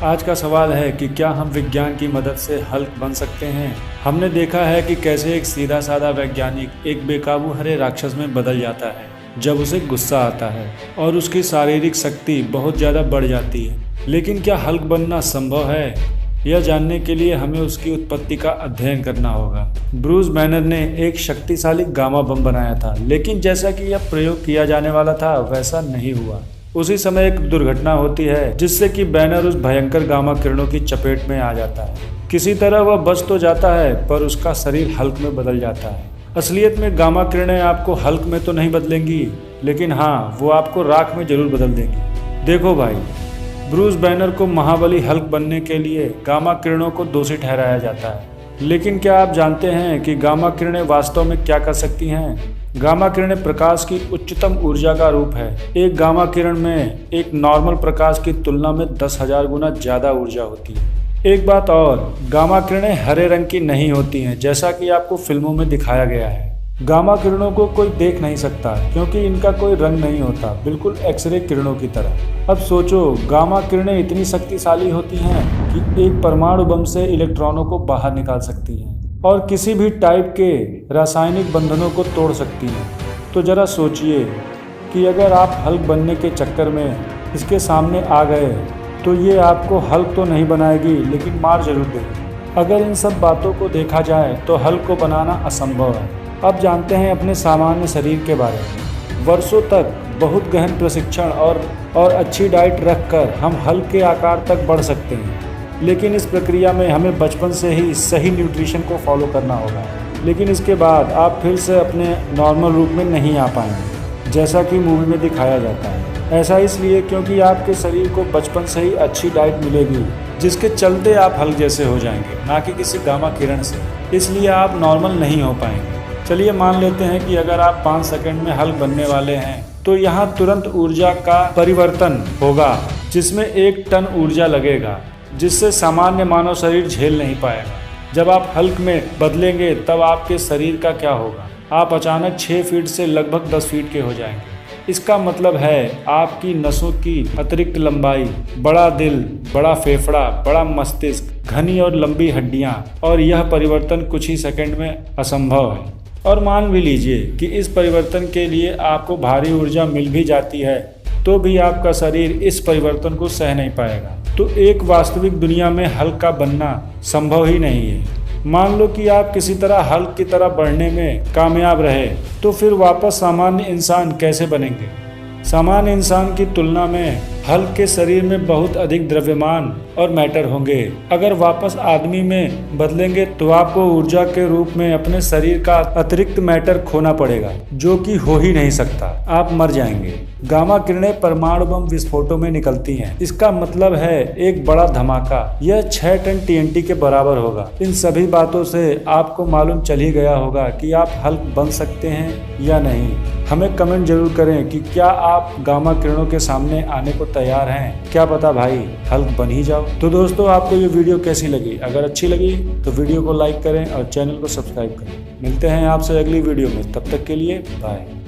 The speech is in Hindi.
आज का सवाल है कि क्या हम विज्ञान की मदद से हल्क बन सकते हैं। हमने देखा है कि कैसे एक सीधा साधा वैज्ञानिक एक बेकाबू हरे राक्षस में बदल जाता है जब उसे गुस्सा आता है और उसकी शारीरिक शक्ति बहुत ज़्यादा बढ़ जाती है। लेकिन क्या हल्क बनना संभव है? यह जानने के लिए हमें उसकी उत्पत्ति का अध्ययन करना होगा। ब्रूस बैनर ने एक शक्तिशाली गामा बम बनाया था, लेकिन जैसा कि यह प्रयोग किया जाने वाला था वैसा नहीं हुआ। उसी समय एक दुर्घटना होती है जिससे कि बैनर उस भयंकर गामा किरणों की चपेट में आ जाता है। किसी तरह वह बच तो जाता है, पर उसका शरीर हल्क में बदल जाता है। असलियत में गामा किरणें आपको हल्क में तो नहीं बदलेंगी, लेकिन हाँ, वो आपको राख में जरूर बदल देंगी। देखो भाई, ब्रूस बैनर को महाबली हल्क बनने के लिए गामा किरणों को दोषी ठहराया जाता है, लेकिन क्या आप जानते हैं कि गामा किरणें वास्तव में क्या कर सकती हैं? गामा किरणें प्रकाश की उच्चतम ऊर्जा का रूप है। एक गामा किरण में एक नॉर्मल प्रकाश की तुलना में 10,000 गुना ज़्यादा ऊर्जा होती है। एक बात और, गामा किरणें हरे रंग की नहीं होती हैं जैसा कि आपको फिल्मों में दिखाया गया है। गामा किरणों को कोई देख नहीं सकता क्योंकि इनका कोई रंग नहीं होता, बिल्कुल एक्सरे किरणों की तरह। अब सोचो, गामा किरणें इतनी शक्तिशाली होती हैं कि एक परमाणु बम से इलेक्ट्रॉनों को बाहर निकाल सकती हैं और किसी भी टाइप के रासायनिक बंधनों को तोड़ सकती हैं। तो जरा सोचिए कि अगर आप हल्क बनने के चक्कर में इसके सामने आ गए तो ये आपको हल्क तो नहीं बनाएगी, लेकिन मार जरूर देगी। अगर इन सब बातों को देखा जाए तो हल्क को बनाना असंभव है। अब जानते हैं अपने सामान्य शरीर के बारे में। वर्षों तक बहुत गहन प्रशिक्षण और अच्छी डाइट रखकर हम हल्क के आकार तक बढ़ सकते हैं, लेकिन इस प्रक्रिया में हमें बचपन से ही सही न्यूट्रिशन को फॉलो करना होगा। लेकिन इसके बाद आप फिर से अपने नॉर्मल रूप में नहीं आ पाएंगे, जैसा कि मूवी में दिखाया जाता है। ऐसा इसलिए क्योंकि आपके शरीर को बचपन से ही अच्छी डाइट मिलेगी, जिसके चलते आप हल्क जैसे हो जाएंगे, ना कि किसी गामा किरण से। इसलिए आप नॉर्मल नहीं हो पाएंगे। चलिए मान लेते हैं कि अगर आप 5 सेकंड में हल्क बनने वाले हैं, तो यहाँ तुरंत ऊर्जा का परिवर्तन होगा, जिसमें 1 टन ऊर्जा लगेगा, जिससे सामान्य मानव शरीर झेल नहीं पाएगा। जब आप हल्क में बदलेंगे तब आपके शरीर का क्या होगा? आप अचानक 6 फीट से लगभग 10 फीट के हो जाएंगे। इसका मतलब है आपकी नसों की अतिरिक्त लंबाई, बड़ा दिल, बड़ा फेफड़ा, बड़ा मस्तिष्क, घनी और लंबी हड्डियां, और यह परिवर्तन कुछ ही सेकंड में असंभव है। और मान भी लीजिए कि इस परिवर्तन के लिए आपको भारी ऊर्जा मिल भी जाती है, तो भी आपका शरीर इस परिवर्तन को सह नहीं पाएगा। तो एक वास्तविक दुनिया में हल्क का बनना संभव ही नहीं है। मान लो कि आप किसी तरह हल्क की तरह बढ़ने में कामयाब रहे, तो फिर वापस सामान्य इंसान कैसे बनेंगे? सामान्य इंसान की तुलना में हल्क के शरीर में बहुत अधिक द्रव्यमान और मैटर होंगे। अगर वापस आदमी में बदलेंगे तो आपको ऊर्जा के रूप में अपने शरीर का अतिरिक्त मैटर खोना पड़ेगा, जो कि हो ही नहीं सकता। आप मर जाएंगे। गामा किरणें परमाणु बम विस्फोटों में निकलती हैं। इसका मतलब है एक बड़ा धमाका। यह 6 टन TNT के बराबर होगा। इन सभी बातों से आपको मालूम चल ही गया होगा कि आप हल्क बन सकते हैं या नहीं। हमें कमेंट जरूर करें कि क्या आप गामा किरणों के सामने आने को तैयार हैं। क्या पता भाई, हल्क बन ही जाओ। तो दोस्तों, आपको ये वीडियो कैसी लगी? अगर अच्छी लगी तो वीडियो को लाइक करें और चैनल को सब्सक्राइब करें। मिलते हैं आपसे अगली वीडियो में, तब तक के लिए बाय।